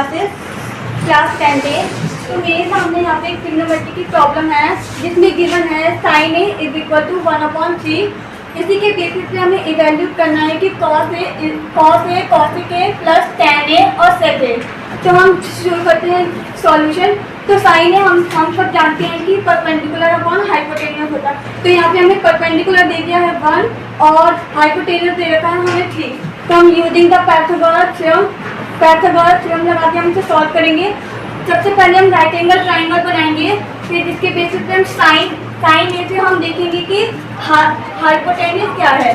Class 10 है। तो मेरे सामने यहाँ पे एक ट्रिग्नोमेट्री की प्रॉब्लम है जिसमें गिवन है sin a is equal to 1/3। इसी के बेसिस पे हमें इवेल्यूट करना है कि cos a cosec a plus tan a और sec a। तो हम शुरू करते हैं सॉल्यूशन। तो sin a हम सब जानते हैं कि परपेंडिकुलर अपॉन हाइपोटेन्यूस होता है। तो यहाँ पे हमें परपेंडिकुलर दे दिया है 1 और हाइपोटेन्यूस दे रखा है हमें 3। तो हम यूजिंग द पाइथागोरस थ्योरम लगा के हम इसे सॉल्व करेंगे। सबसे पहले हम राइट एंगल ट्राइंगल बनाएंगे, फिर इसके बेसिस पे हम साइन ए से हम देखेंगे कि हाइपोटेन्यूस क्या है।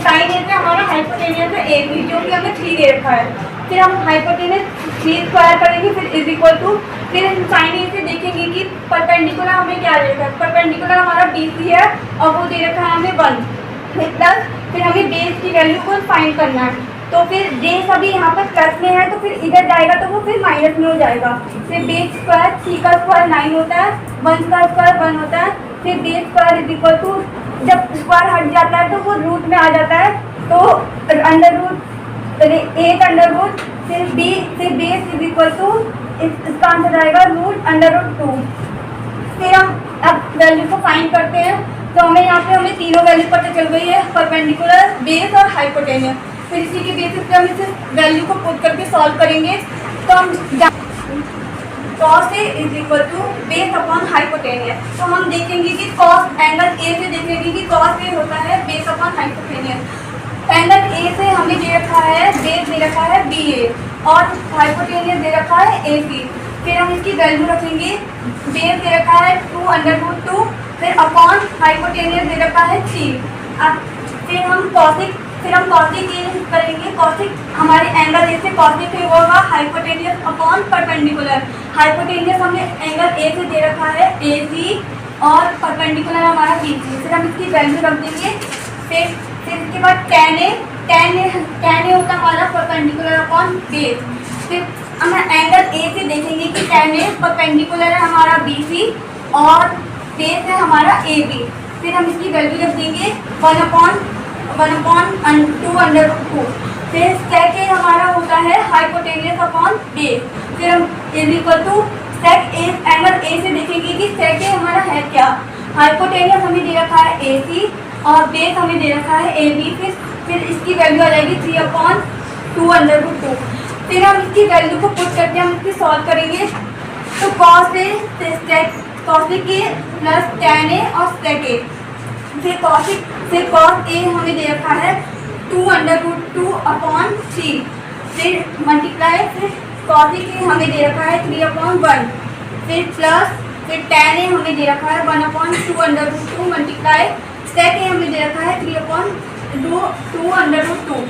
साइन ए से हमारा हाइपोटेन्यूस है ए बी, जो कि हमें 3 दे रखा है। फिर हम हाइपोटेन्यूस 3 स्क्वायर करेंगे, फिर इज इक्वल टू, फिर हम साइन ए से देखेंगे कि परपेंडिकुलर हमें क्या दे रखा है। परपेंडिकुलर हमारा BC है और वो दे रखा है हमें 1। फिर हमें बेस की वैल्यू को फाइंड करना है। तो फिर बेस अभी यहाँ पर प्लस में है, तो फिर इधर जाएगा तो वो फिर माइनस में हो जाएगा। फिर बेस स्क्वायर 3 का स्क्वायर 9 होता है, 1 का स्क्वायर 1 होता है। फिर base square is equal to, जब स्क्वायर हट जाता है तो वो रूट में आ जाता है, तो अंडर रूट 8 अंडर रूट, फिर बेस इज इक्वल टू, इसका आंसर आएगा √2। फिर हम अब वैल्यू को फाइंड करते हैं। तो हमें यहाँ पे तीनों वैल्यू पता चल गई है, परपेंडिकुलर, बेस और हाइपोटेन्यूस। फिर इसी के बेसिस पे हम इस वैल्यू को पुट करके सॉल्व करेंगे। तो हम cos A is equal to base upon hypotenuse. तो हम देखेंगे कि cos एंगल A से देखेंगे कि cos A होता है base upon hypotenuse. Angle A से हमें दे रखा है, बेस दे रखा है BA और हाइपोटेन्यूस दे रखा है AC। फिर हम इसकी वैल्यू रखेंगे, बेस दे रखा है 2√2, फिर अपॉन हाइपोटेन्यूस दे रखा है 3। फिर हम कॉसिक करेंगे। कॉसिक हमारे एंगल ए से कॉसिक होगा हाइपोटेन्यूस अपॉन परपेंडिकुलर। हाइपोटेन्यूस हमने एंगल ए से दे रखा है AC और परपेंडिकुलर हमारा BC। फिर हम इसकी वैल्यू रख देंगे। फिर इसके बाद tan A होता है हमारा परपेंडिकुलर अपॉन बेस। फिर हम एंगल ए से देखेंगे कि tan A परपेंडिकुलर है हमारा BC और बेस है हमारा AB। फिर हम इसकी वैल्यू रख देंगे 1/2√2। फिर sec A हमारा होता है हाइपोटेन्यूस अपॉन बेस। फिर हम is equal to sec A, angle A से देखेंगे कि sec A हमारा है क्या। हाइपोटेन्यूस हमें दे रखा है AC और बेस हमें दे रखा है AB। फिर इसकी वैल्यू आ जाएगी 3/2√2। फिर हम इसकी वैल्यू को पुट करके हम इसकी सॉल्व करेंगे। तो cos A plus tan A और sec A। फिर cos A हमें दे रखा है 2√2/3। फिर मल्टीप्लाई, फिर cos A हमें दे रखा है 3/1। फिर tan A हमें दे रखा है 1/2√2 मल्टीप्लाई sec A हमें दे रखा है 3/2√2।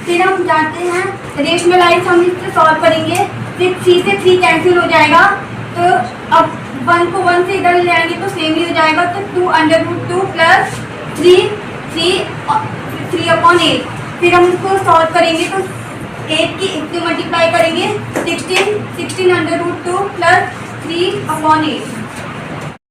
फिर हम जानते हैं रेशनलाइज, हम इससे सॉल्व करेंगे। फिर 3 से 3 कैंसिल हो जाएगा, तो अब 1 को 1 से इधर ले जाएंगे तो सेम ही हो जाएगा। तो 2√2 प्लस 3/8। फिर हम इसको सॉल्व करेंगे तो 8 की इससे मल्टीप्लाई करेंगे, 16 √2 प्लस 3/8।